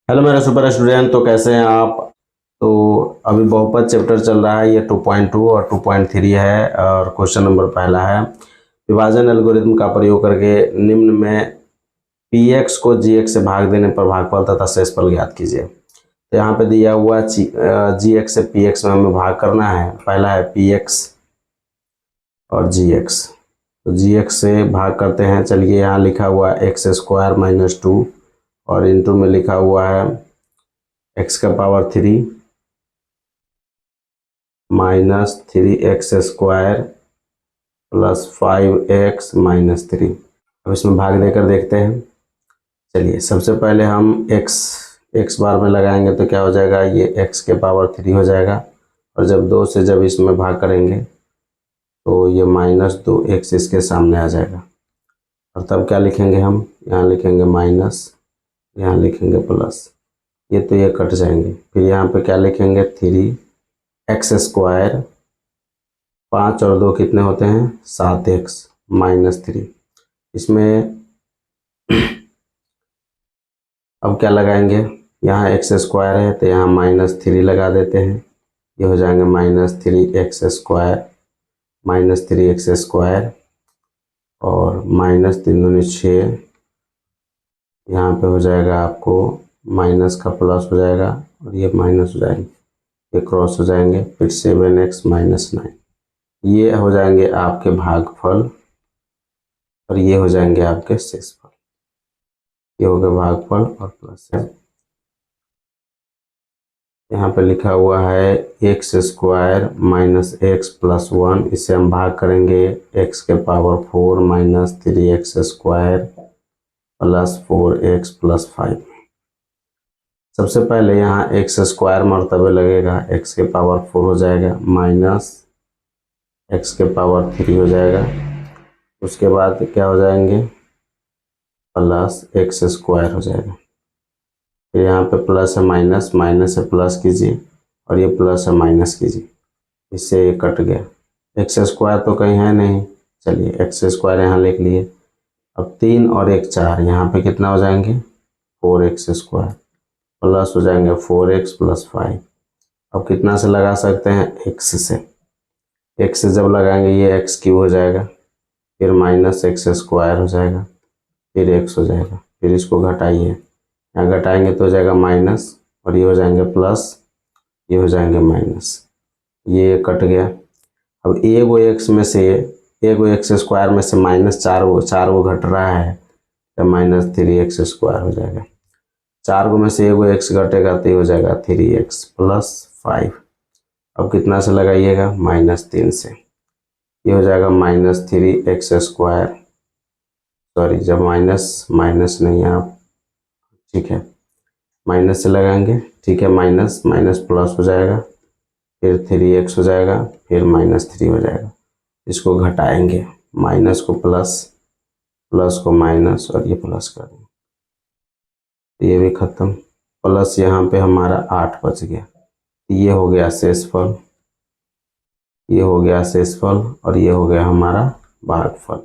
Hello मेरे super student, तो कैसे हैं आप। तो अभी बहुपद चैप्टर चल रहा है, ये 2.2 और 2.3 है और क्वेश्चन नंबर पहला है। विभाजन एल्गोरिथम का प्रयोग करके निम्न में पी एक्स को जी एक्स से भाग देने पर भागफल तथा शेषफल ज्ञात कीजिए। तो यहाँ पे दिया हुआ जी एक्स से पी एक्स में हमें भाग करना है। पहला है पी एक्स और जी एक्स। तो जी एक्स से भाग करते हैं। चलिए, यहाँ लिखा हुआ है एक्स स्क्वायर माइनस 2 और इंटू में लिखा हुआ है एक्स का power 3 minus 3x square plus 5x minus 3। अब इसमें भाग देकर देखते हैं। चलिए, सबसे पहले हम x बार में लगाएंगे तो क्या हो जाएगा, ये x के पावर 3 हो जाएगा। और जब 2 से जब इसमें भाग करेंगे तो ये माइनस 2x इसके सामने आ जाएगा। और तब क्या लिखेंगे हम, यहाँ लिखेंगे माइनस, यहाँ लिखेंगे प्लस, ये तो ये कट जाएंगे। फिर यहाँ पे क्या लिखेंगे, 3x स्क्वायर, 5 और 2 कितने होते हैं, 7x माइनस 3। इसमें अब क्या लगाएंगे, यहाँ एक्स स्क्वायर है तो यहाँ माइनस 3 लगा देते हैं। ये हो जाएंगे minus 3x square minus 3x square और माइनस 3 दूनी 6। यहाँ पे हो जाएगा आपको माइनस का प्लस हो जाएगा और ये माइनस हो जाएंगे, ये क्रॉस हो जाएंगे। फिर 7x माइनस 9, ये हो जाएंगे आपके भागफल और ये हो जाएंगे आपके शेषफल। ये हो गया भागफल और प्लस है। यहाँ पे लिखा हुआ है x square minus x plus 1, इसे हम भाग करेंगे एक्स के power 4 minus 3x square plus 4x plus 5। सबसे पहले यहाँ एक्स स्क्वायर मर्तबे लगेगा, एक्स के पावर 4 हो जाएगा माइनस एक्स के पावर 3 हो जाएगा। उसके बाद क्या हो जाएंगे, प्लस एक्स स्क्वायर हो जाएगा। फिर यहाँ पे प्लस है माइनस, माइनस से प्लस कीजिए और ये प्लस है माइनस कीजिए, इससे ये कट गया। एक्स स्क्वायर तो कहीं है नहीं, चलिए एक्स स्क्वायर यहाँ लिख लिए। अब 3 और 1 4, यहाँ पे कितना हो जाएंगे, 4x स्क्वायर प्लस हो जाएंगे 4x प्लस 5। अब कितना से लगा सकते हैं, x से। x से जब लगाएंगे ये x क्यूब हो जाएगा, फिर माइनस एक्स स्क्वायर हो जाएगा, फिर x हो जाएगा। फिर इसको घटाइए, यहाँ घटाएंगे तो हो जाएगा माइनस और ये हो जाएंगे प्लस, ये हो जाएंगे माइनस, ये कट गया। अब एगो एक्स में से, एगो एक्स स्क्वायर में से माइनस 4 गो घट रहा है तो माइनस 3x स्क्वायर हो जाएगा। 4 गो में से एगो एक्स घटेगा तो ये हो जाएगा 3x प्लस 5। अब कितना से लगाइएगा, माइनस 3 से, ये हो जाएगा माइनस 3x स्क्वायर। सॉरी, जब माइनस माइनस नहीं आप, ठीक है, माइनस से लगाएंगे, ठीक है, माइनस माइनस प्लस हो जाएगा, फिर 3x हो जाएगा, फिर माइनस 3 हो जाएगा। इसको घटाएंगे, माइनस को प्लस, प्लस को माइनस और ये प्लस कर देंगे, ये भी खत्म। प्लस यहाँ पे हमारा 8 बच गया, ये हो गया शेषफल, ये हो गया शेषफल और ये हो गया हमारा भागफल।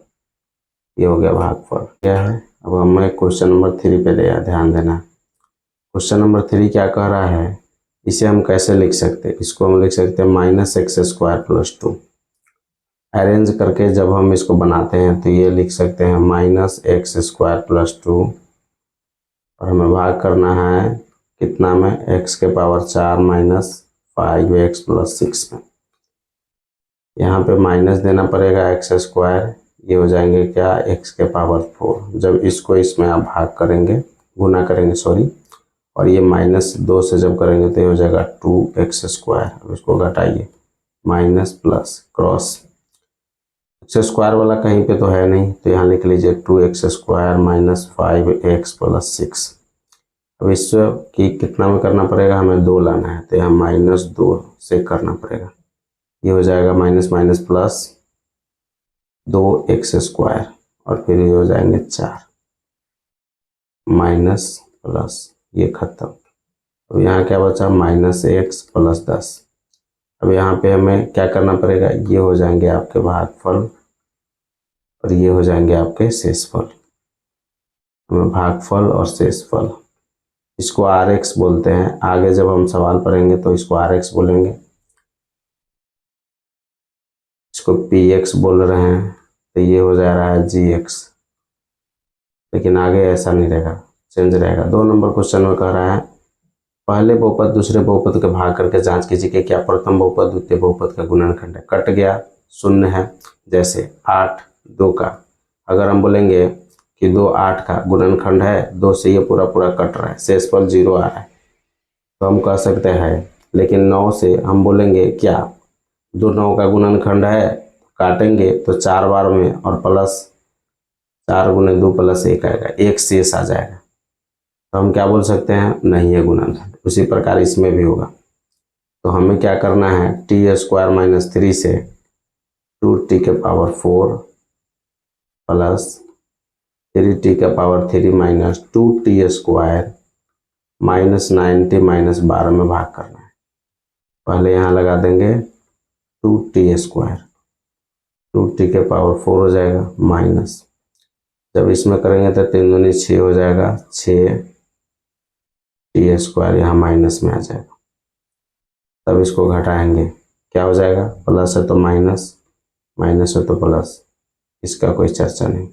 ये हो गया भागफल। क्या है, अब हमें क्वेश्चन नंबर 3 पे ध्यान देना। क्वेश्चन नंबर 3 क्या कह रहा है, इसे हम कैसे लिख सकते हैं, इसको हम लिख सकते हैं minus x square plus 2। Arrange करके जब हम इसको बनाते हैं तो ये लिख सकते हैं माइनस एक्स स्क्वायर प्लस 2 और हमें भाग करना है कितना में, एक्स के पावर 4 माइनस 5x प्लस 6 में। यहाँ पे माइनस देना पड़ेगा एक्स स्क्वायर, ये हो जाएंगे क्या, एक्स के पावर 4। जब इसको इसमें आप भाग करेंगे, गुना करेंगे सॉरी, और ये माइनस 2 से जब करेंगे तो ये हो जाएगा 2x स्क्वायर। अब इसको घटाइए, minus plus cross, x square वाला कहीं पे तो है नहीं तो यहाँ लिख लीजिए 2x square minus 5x plus 6। अब इससे कि कितना में करना पड़ेगा, हमें 2 लाना है तो यहाँ माइनस 2 से करना पड़ेगा। ये हो जाएगा minus minus plus 2x square और फिर ये हो जाएंगे 4 माइनस प्लस, ये खत्म। अब यहाँ क्या बचा, माइनस x प्लस 10। अब यहाँ पे हमें क्या करना पड़ेगा, ये हो जाएंगे आपके भागफल और ये हो जाएंगे आपके शेषफल। हमें भागफल और शेषफल इसको आर एक्स बोलते हैं। आगे जब हम सवाल पढ़ेंगे तो इसको आर एक्स बोलेंगे, इसको पी एक्स बोल रहे हैं, तो ये हो जा रहा है जी एक्स। लेकिन आगे ऐसा नहीं रहेगा, चेंज रहेगा। 2 नंबर क्वेश्चन में कह रहा है पहले बहुपद दूसरे बहुपद के भाग करके जांच कीजिए कि क्या प्रथम बहुपद द्वितीय बहुपद का गुणनखंड है। कट गया, शून्य है। जैसे 8 2 का, अगर हम बोलेंगे कि 2 8 का गुणनखंड है, 2 से ये पूरा पूरा कट रहा है, शेष पर 0 आ रहा है, तो हम कह सकते हैं। लेकिन 9 से हम बोलेंगे क्या 2 9 का गुणनखंड है, काटेंगे तो 4 बार में और प्लस 4 गुने 2 प्लस 1 आएगा, 1 शेष आ जाएगा, तो हम क्या बोल सकते हैं, नहीं है गुणनखंड। उसी प्रकार इसमें भी होगा। तो हमें क्या करना है, टी स्क्वायर माइनस 3 से 2t के पावर 4 प्लस 3t के power 3 minus 2t square minus 90 minus 12 में भाग करना है। पहले यहाँ लगा देंगे 2t स्क्वायर, 2t के पावर 4 हो जाएगा, माइनस जब इसमें करेंगे तो 3 दूनी 6 हो जाएगा, 6 टी स्क्वायर यहाँ माइनस में आ जाएगा। तब इसको घटाएंगे, क्या हो जाएगा, प्लस है तो माइनस, माइनस है तो प्लस, इसका कोई चर्चा नहीं।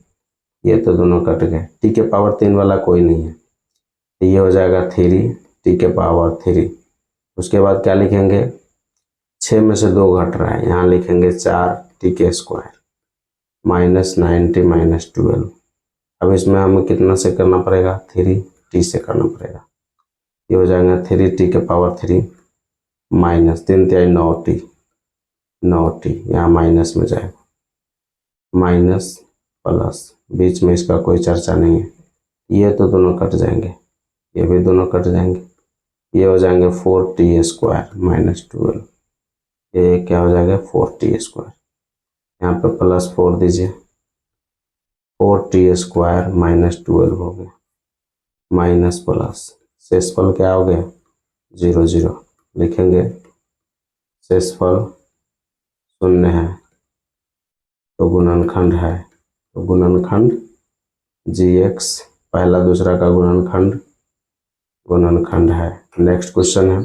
ये तो दोनों कट गए। टी के पावर 3 वाला कोई नहीं है, तो ये हो जाएगा 3 टी के पावर 3। उसके बाद क्या लिखेंगे, 6 में से 2 घट रहा है, यहाँ लिखेंगे 4 टी के स्क्वायर माइनस 90 माइनस 12। अब इसमें हमें कितना से करना पड़ेगा, 3 टी से करना पड़ेगा। ये हो जाएगा 3 टी के पावर 3 माइनस 3 3 9 टी, 9 टी यहाँ माइनस में जाएगा, माइनस प्लस, बीच में इसका कोई चर्चा नहीं है। ये तो दोनों कट जाएंगे, ये भी दोनों कट जाएंगे। ये हो जाएंगे 4t स्क्वायर माइनस 12, ये क्या हो जाएगा 4t स्क्वायर। यहाँ पे प्लस 4 दीजिए, 4t स्क्वायर माइनस 12 हो गया, माइनस प्लस, शेषफल क्या हो गया 0 0, लिखेंगे शेषफल 0 है तो गुणनखंड है, तो गुणनखंड जी एक्स पहला दूसरा का गुणनखंड है। नेक्स्ट क्वेश्चन है,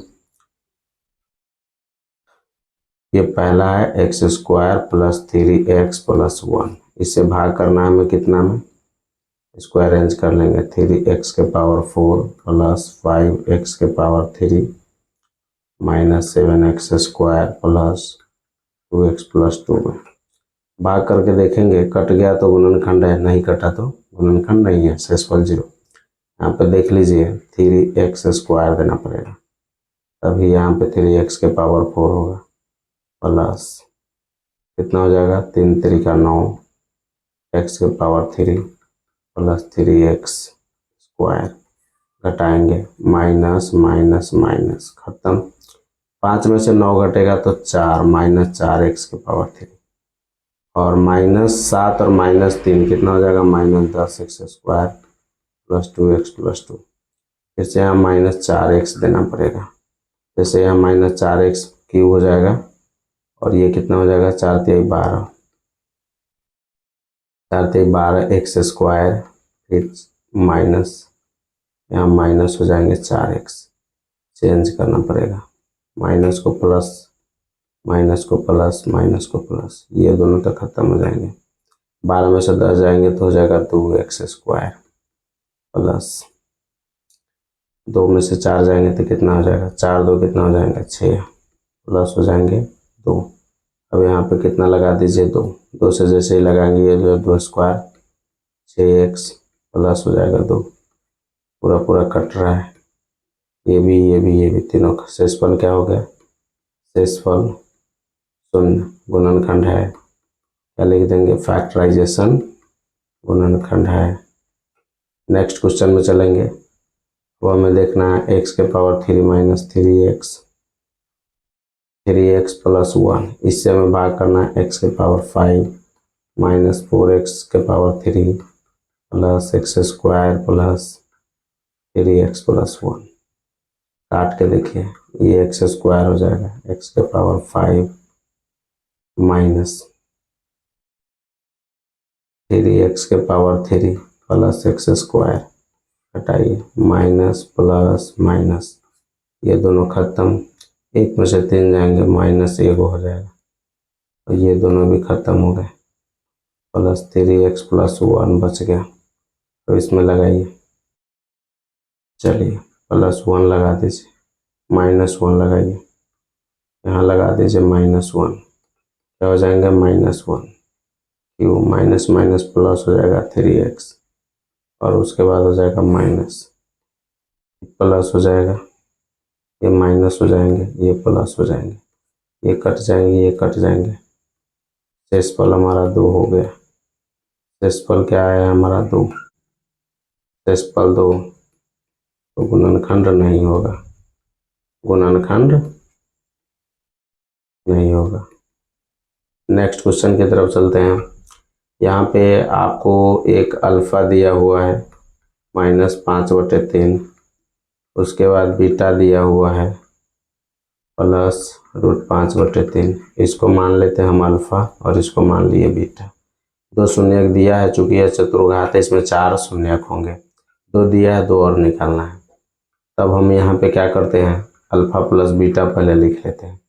ये पहला है x square plus 3x plus 1, इससे भाग करना है हमें कितना में, इसको अरेंज कर लेंगे 3x के पावर 4 प्लस 5x के power 3 minus 7x square plus 2x plus 2 में भाग करके देखेंगे। कट गया तो गुणनखंड है, नहीं कटा तो गुणनखंड नहीं है, शेषफल 0। यहाँ पे देख लीजिए 3x स्क्वायर देना पड़ेगा, तभी यहाँ पे 3x के पावर 4 होगा, प्लस कितना हो जाएगा 3 3 का 9 x के पावर 3 प्लस 3x स्क्वायर, घटाएंगे माइनस माइनस माइनस, खत्म। 5 में से 9 घटेगा तो 4, माइनस 4x के पावर 3 और माइनस 7 और माइनस 3 कितना हो जाएगा, minus 10x square plus 2x plus 2। फिर से यहाँ माइनस 4x देना पड़ेगा, जैसे यहाँ माइनस 4x क्यूब हो जाएगा और ये कितना हो जाएगा 4 3 12, 4 3 12 एक्स स्क्वायर, फिर माइनस यहाँ माइनस हो जाएंगे 4x, चेंज करना पड़ेगा, माइनस को प्लस माइनस को प्लस माइनस को प्लस, ये दोनों तो खत्म हो जाएंगे। 12 में से 10 जाएंगे तो हो जाएगा 2x स्क्वायर प्लस 2 में से 4 जाएंगे तो कितना हो जाएगा, 4 2 कितना हो जाएगा 6 प्लस हो जाएंगे 2। अब यहाँ पे कितना लगा दीजिए 2, 2 से जैसे ही लगाएंगे ये जो 2 स्क्वायर 6x प्लस हो जाएगा 2, पूरा पूरा कट रहा है, ये भी तीनों का शेषफल क्या हो गया, शेषफल 0, गुणनखंड है, क्या लिख देंगे फैक्टराइजेशन, गुणनखंड है। नेक्स्ट क्वेश्चन में चलेंगे, वो हमें देखना है x के पावर 3 माइनस 3x प्लस 1, इससे हमें भाग करना है x के पावर 5 माइनस 4x के power 3 plus x square plus 3x plus 1। काट के देखिए, ये x स्क्वायर हो जाएगा, x के पावर 5 माइनस 3x के पावर 3 प्लस x स्क्वायर हटाइए, माइनस प्लस माइनस, ये दोनों खत्म, एक में से 3 जाएंगे, -1 हो जाएगा, और ये दोनों भी खत्म हो गए, +3x + 1 बच गया। तो इसमें लगाइए, चलिए +1 लगा दीजिए, -1 लगाइए, यहाँ लगा दीजिए -1, क्या हो जाएंगे -1, क्यों, माइनस माइनस प्लस हो जाएगा 3x, और उसके बाद हो जाएगा माइनस, प्लस हो जाएगा, ये माइनस हो जाएंगे, ये प्लस हो जाएंगे, ये कट जाएंगे, ये कट जाएंगे, शेषफल हमारा 2 हो गया। शेषफल क्या आया हमारा 2, शेषफल 2, तो गुणनखंड नहीं होगा, गुणनखंड नहीं होगा। नेक्स्ट क्वेश्चन की तरफ चलते हैं। यहाँ पे आपको एक अल्फा दिया हुआ है -5/3, उसके बाद बीटा दिया हुआ है +√5/3, इसको मान लेते हैं हम अल्फा और इसको मान लिए बीटा। 2 शून्यक दिया है, चूंकि यह चतुर्घात है इसमें 4 शून्यक होंगे, 2 दिया है, 2 और निकालना है। तब हम यहाँ पे क्या करते हैं, अल्फा प्लस बीटा पहले लिख लेते हैं।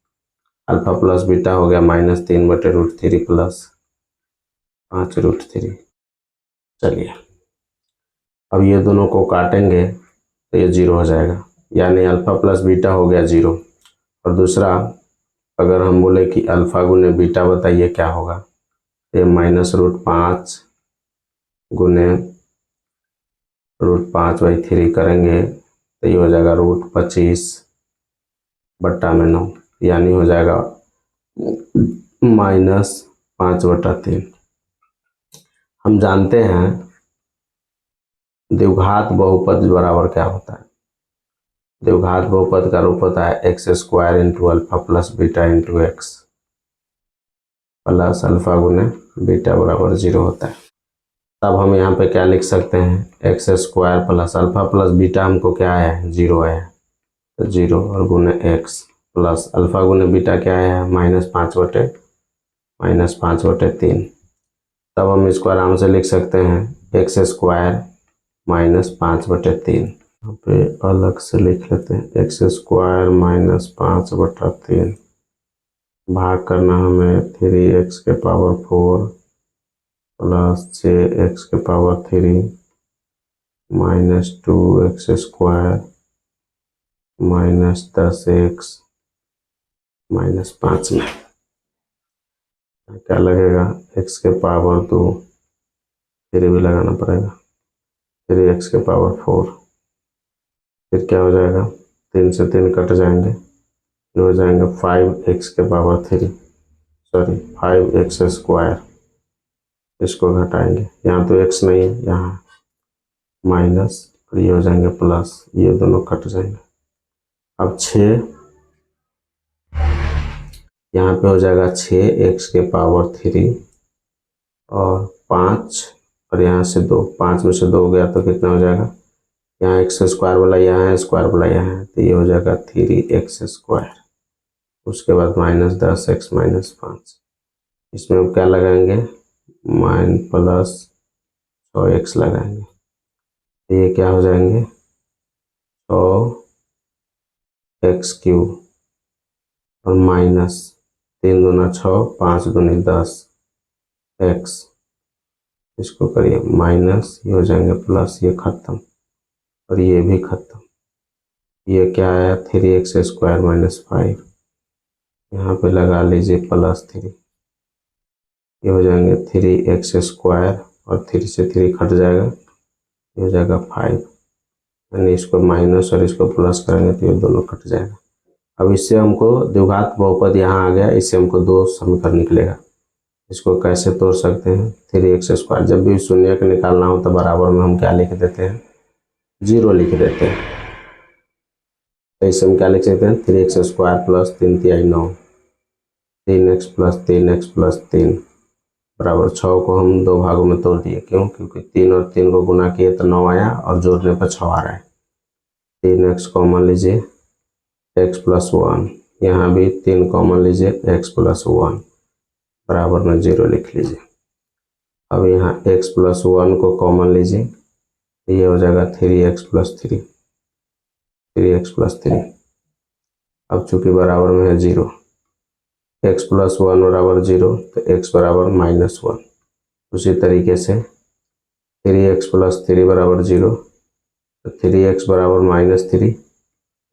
अल्फा प्लस बीटा हो गया -3/√3 + 5√3। चलिए अब ये दोनों को काटेंगे तो ये 0 हो जाएगा, यानी अल्फा प्लस बीटा हो गया 0। और दूसरा, अगर हम बोले कि अल्फा गुने बीटा बताइए क्या होगा, तो ये -√5 गुने √5/3 करेंगे तो ये हो जाएगा √25/9, यानी हो जाएगा -5/3। हम जानते हैं द्विघात बहुपद बराबर क्या होता है, द्विघात बहुपद का रूप होता है x² × alpha plus beta × x plus alpha गुने बीटा बराबर 0 होता है। तब हम यहाँ पे क्या लिख सकते हैं, x² + अल्फा प्लस बीटा हमको क्या आया है, 0 आया है, तो 0 और गुने x प्लस अल्फा गुने बीटा क्या आया है, -5/3। तब हम इसको आराम से लिख सकते हैं x² - 5/3, यहाँ पे अलग से लिख लेते हैं x² - 5/3, भाग करना हमें 3x⁴ + 6x⁴ -2x² - 10x - 5 में क्या लगेगा, x⁴ 2, फिर भी लगाना पड़ेगा, 3x⁴, फिर क्या हो जाएगा, 3 से 3 कट जाएंगे, फिर हो जाएंगे 5x⁴, सॉरी 5x², इसको घटाएंगे, यहाँ तो x नहीं है, यहाँ माइनस, और ये हो जाएंगे प्लस, ये दोनों कट जाएंगे। अब 6, यहाँ पे हो जाएगा 6x⁴ और 5, और यहाँ से 2, 5 में से 2 गया तो कितना हो जाएगा, यहाँ x² वाला यहाँ है, स्क्वायर वाला यहाँ है, तो ये हो जाएगा 3x²। उसके बाद -10x - 5, इसमें हम क्या लगाएंगे, +6x लगाएंगे, तो ये क्या हो जाएंगे, 6x³ और -3 दूना 6, 5 दूनी 10 x, इसको करिए माइनस, ये हो जाएंगे प्लस, ये खत्म और ये भी खत्म, ये क्या आया 3x² - 5, यहाँ पे लगा लीजिए +3, ये हो जाएंगे 3x² और 3 से 3 कट जाएगा, ये हो जाएगा 5, यानी इसको माइनस और इसको प्लस करेंगे तो ये दोनों कट जाएगा। अब इससे हमको द्विघात बहुपद यहाँ आ गया, इससे हमको 2 समीकरण निकलेगा। इसको कैसे तोड़ सकते हैं, 3x², जब भी शून्य का निकालना हो तो बराबर में हम क्या लिख देते हैं, 0 लिख देते हैं। तो इससे हम क्या लिख सकते हैं, 3x² + 3 × 9, 3x + 3x + 3 बराबर 6 को हम 2 भागों में तोड़ दिए, क्यों, क्योंकि 3 और 3 को गुना किए तो 9 आया, और जोड़ने पर 6 आ रहा है। 3x कॉमन लीजिए, x + 1, यहाँ भी 3 कॉमन लीजिए, x + 1 बराबर में 0 लिख लीजिए। अब यहाँ x + 1 को कॉमन लीजिए, ये हो जाएगा 3x प्लस 3, 3x प्लस 3। अब चूंकि बराबर में है 0, x प्लस 1 बराबर 0, तो x बराबर -1। उसी तरीके से 3x प्लस 3 बराबर 0, तो 3x बराबर -3,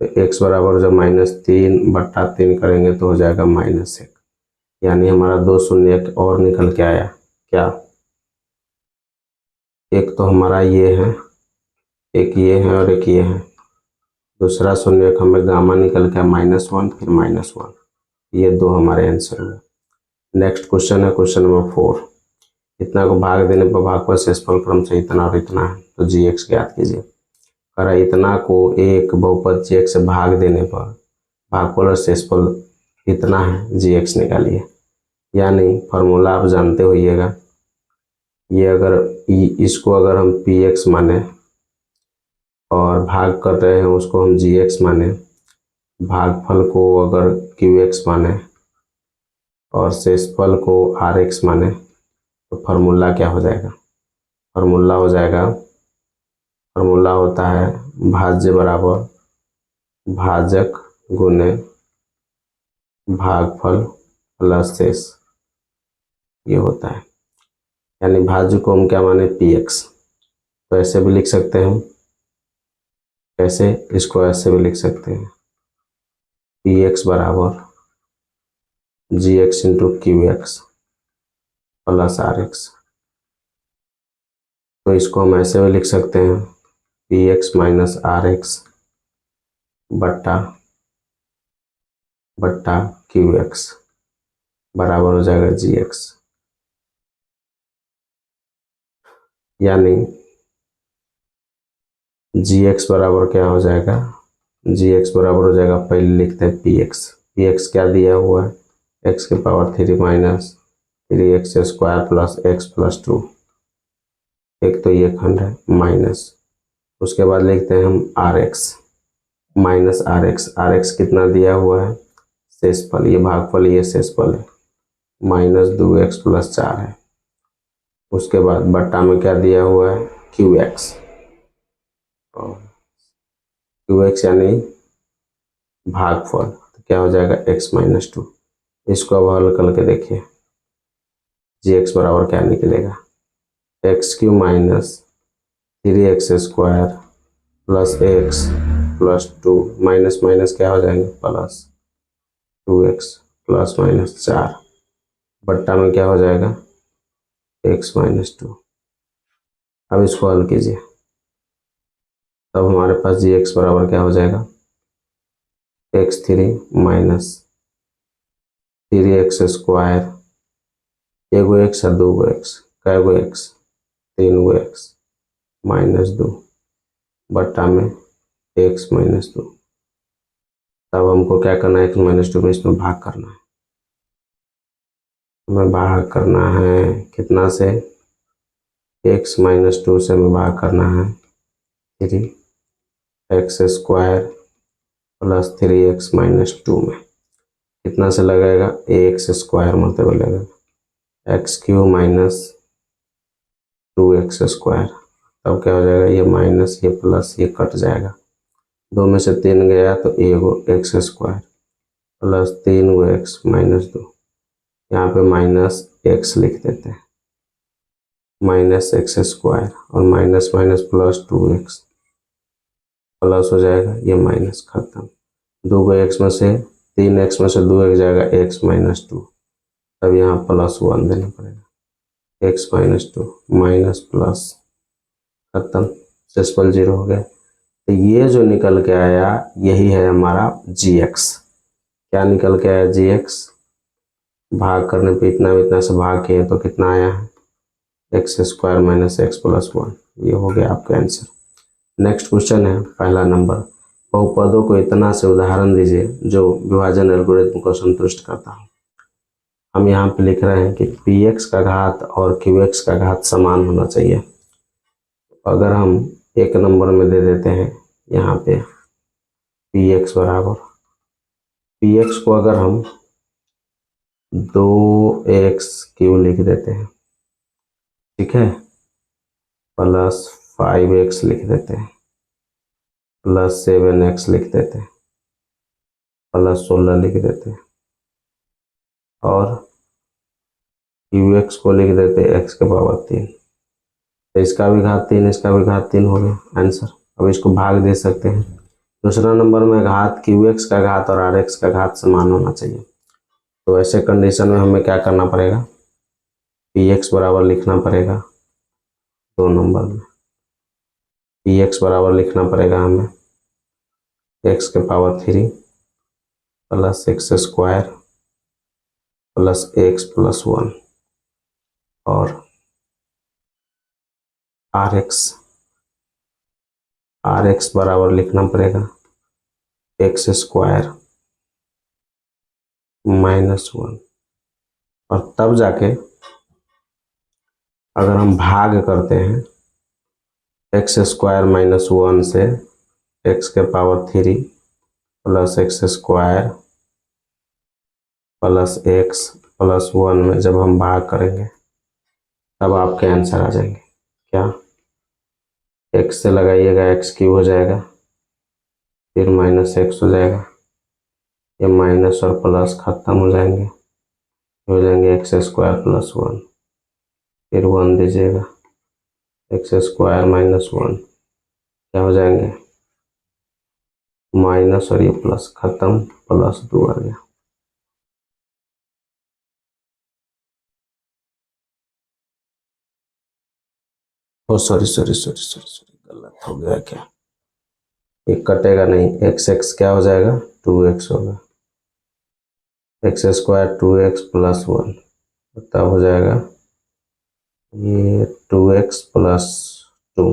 तो x बराबर जब -3/3 करेंगे तो हो जाएगा -1। यानी हमारा 2 शून्य और निकल के आया। क्या? एक तो हमारा ये है, एक ये है और एक ये है। दूसरा शून्य हमें गामा निकल के -1 फिर -1। ये दो हमारे आंसर हुए। नेक्स्ट क्वेश्चन है क्वेश्चन नंबर 4। इतना को भाग देने पर भागफल शेषफल क्रम से इतना और इतना है, तो gx ज्ञात कीजिए। करा इतना को एक बहुपद gx से भाग देने पर भागफल और शेषफल इतना है, gx निकालिए। यानी फॉर्मूला आप जानते होइएगा। ये अगर इसको अगर हम px माने और भाग कर रहे हैं उसको हम gx माने, भागफल को अगर qx माने और शेषफल को rx माने, तो फॉर्मूला क्या हो जाएगा? फॉर्मूला हो जाएगा, फॉर्मूला होता है भाज्य बराबर भाजक गुने भागफल प्लस शेष। ये होता है। यानी भाज्य को हम क्या माने? px। तो ऐसे भी लिख सकते हैं हम, कैसे? इसको ऐसे भी लिख सकते हैं, px बराबर gx into qx plus rx। तो इसको हम ऐसे भी लिख सकते हैं, px माइनस rx बट्टा qx बराबर हो जाएगा gx। यानी gx बराबर क्या हो जाएगा? gx बराबर हो जाएगा, पहले लिखते हैं px। px क्या दिया हुआ है? x के power 3 minus 3x square plus x plus 2। एक तो ये खंड है माइनस, उसके बाद लिखते हैं हम rx माइनस rx। rx कितना दिया हुआ है? शेषफल, ये भागफल, ये शेषफल है, -2x प्लस 4 है। उसके बाद बट्टा में क्या दिया हुआ है? qx। और qx यानी भागफल, तो क्या हो जाएगा? x minus 2। इसको अब हल करके देखिए, gx बराबर क्या निकलेगा? x³ minus 3x square plus x plus 2 minus minus क्या हो जाएंगे? प्लस 2x प्लस माइनस 4 बट्टा में क्या हो जाएगा? x minus 2। अब इसको हल कीजिए, तब हमारे पास gx बराबर क्या हो जाएगा? x3 माइनस 3x स्क्वायर, एगो x है, दो गो x, कैगो x? 3 गो x माइनस 2 बट्टा में x माइनस 2। तब हमको क्या करना है? x माइनस 2 में इसमें भाग करना है। हमें भाग करना है कितना से? x माइनस 2 से हमें भाग करना है 3x square plus 3x minus 2 में। कितना से लगाएगा? ax स्क्वायर मतलब लगेगा x³ माइनस 2x स्क्वायर। तब क्या हो जाएगा? ये माइनस ये प्लस ये कट जाएगा, 2 में से 3 गया तो एगो x स्क्वायर प्लस 3 गो x माइनस 2। यहाँ पे माइनस x लिख देते हैं, माइनस x स्क्वायर और minus minus plus 2x plus हो जाएगा, ये माइनस खत्म। 2 गो x में से 3x में से 2x जाएगा x माइनस 2। तब यहाँ प्लस 1 देना पड़ेगा, x माइनस 2 माइनस प्लस खत्म, शेषफल 0 हो गया। तो ये जो निकल के आया यही है हमारा gx। क्या निकल के आया? gx। भाग करने पे इतना से भाग किए तो कितना आया है? x square minus x plus 1। ये हो गया आपका आंसर। नेक्स्ट क्वेश्चन है पहला नंबर, बहुपदों को इतना से उदाहरण दीजिए जो विभाजन एल्गोरिथम को संतुष्ट करता हो। हम यहाँ पे लिख रहे हैं कि px का घात और qx का घात समान होना चाहिए। अगर हम एक नंबर में दे देते हैं यहाँ पे px बराबर, px को अगर हम 2x³ लिख देते हैं, ठीक है, प्लस 5x लिख देते हैं, प्लस 7x लिख देते हैं, प्लस 16 लिख देते हैं, और qx को लिख देते हैं x के पावर 3। तो इसका भी घात 3, इसका भी घात 3 हो गया आंसर। अब इसको भाग दे सकते हैं। दूसरा नंबर में घात qx का घात और rx का घात समान होना चाहिए। तो ऐसे कंडीशन में हमें क्या करना पड़ेगा, px बराबर लिखना पड़ेगा 2 नंबर में, px बराबर लिखना पड़ेगा हमें x के power 3 plus x square plus x plus 1 और rx बराबर लिखना पड़ेगा x स्क्वायर माइनस 1। और तब जाके अगर हम भाग करते हैं x स्क्वायर माइनस 1 से x के power 3 plus x square plus x plus 1 में जब हम भाग करेंगे तब आपके आंसर आ जाएंगे। क्या, x से लगाइएगा x क्यूब हो जाएगा, फिर माइनस x हो जाएगा, ये माइनस और प्लस खत्म हो जाएंगे, हो जाएंगे एक्स स्क्वायर प्लस 1, फिर 1 दीजिएगा, एक्स स्क्वायर माइनस 1 क्या हो जाएंगे, माइनस और ये प्लस खत्म, प्लस 2 आ गया। ओ सॉरी गलत हो गया क्या, ये कटेगा नहीं, एक्स एक्स क्या हो जाएगा 2x होगा, एक्स स्क्वायर 2x प्लस 1 तब हो जाएगा ये 2x प्लस 2।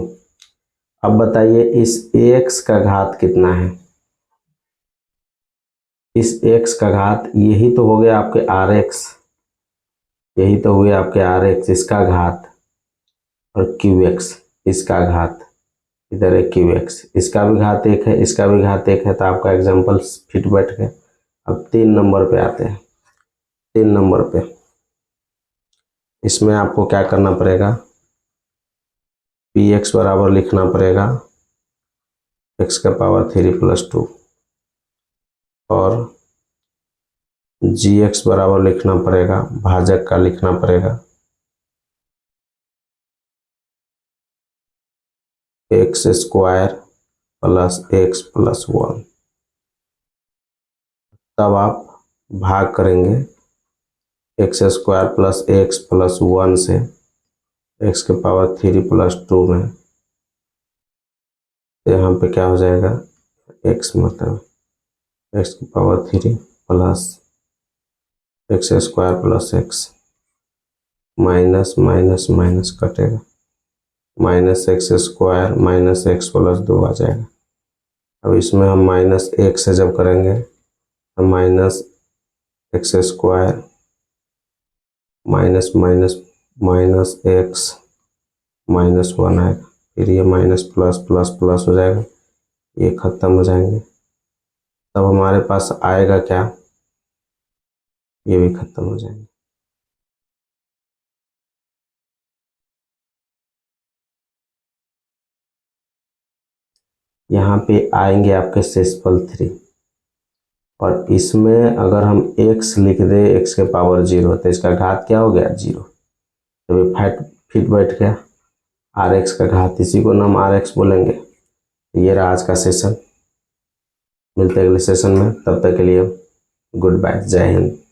अब बताइए इस ax का घात कितना है, इस x का घात यही तो हो गया आपके rx, यही तो हुए आपके rx, इसका घात, और qx इसका घात, इधर है qx, इसका भी घात 1 है, इसका भी घात 1 है, तो आपका एग्जाम्पल फिट बैठ गया। अब 3 नंबर पे आते हैं। 3 नंबर पे इसमें आपको क्या करना पड़ेगा, px बराबर लिखना पड़ेगा x का पावर 3 प्लस 2 और gx बराबर लिखना पड़ेगा, भाजक का लिखना पड़ेगा x square plus x plus 1। तब आप भाग करेंगे x square plus x plus 1 से x के पावर 3 प्लस 2 में, यहाँ पे क्या हो जाएगा x मतलब x की power 3 plus x square plus x, minus minus minus कटेगा, minus x square minus x plus 2 आ जाएगा। अब इसमें हम माइनस 1 से जब करेंगे तो minus x square minus minus minus x minus 1 आएगा, फिर ये माइनस प्लस प्लस प्लस हो जाएगा, ये खत्म हो जाएंगे, तब हमारे पास आएगा क्या, ये भी खत्म हो जाएंगे। यहाँ पे आएंगे आपके शेषफल 3, और इसमें अगर हम x लिख दे x के पावर 0 तो इसका घात क्या हो गया 0, तो ये फिट बैठ गया, rx का घात, इसी को हम rx बोलेंगे। ये रहा आज का सेशन, मिलते हैं अगले सेशन में, तब तक के लिए गुड बाय, जय हिंद।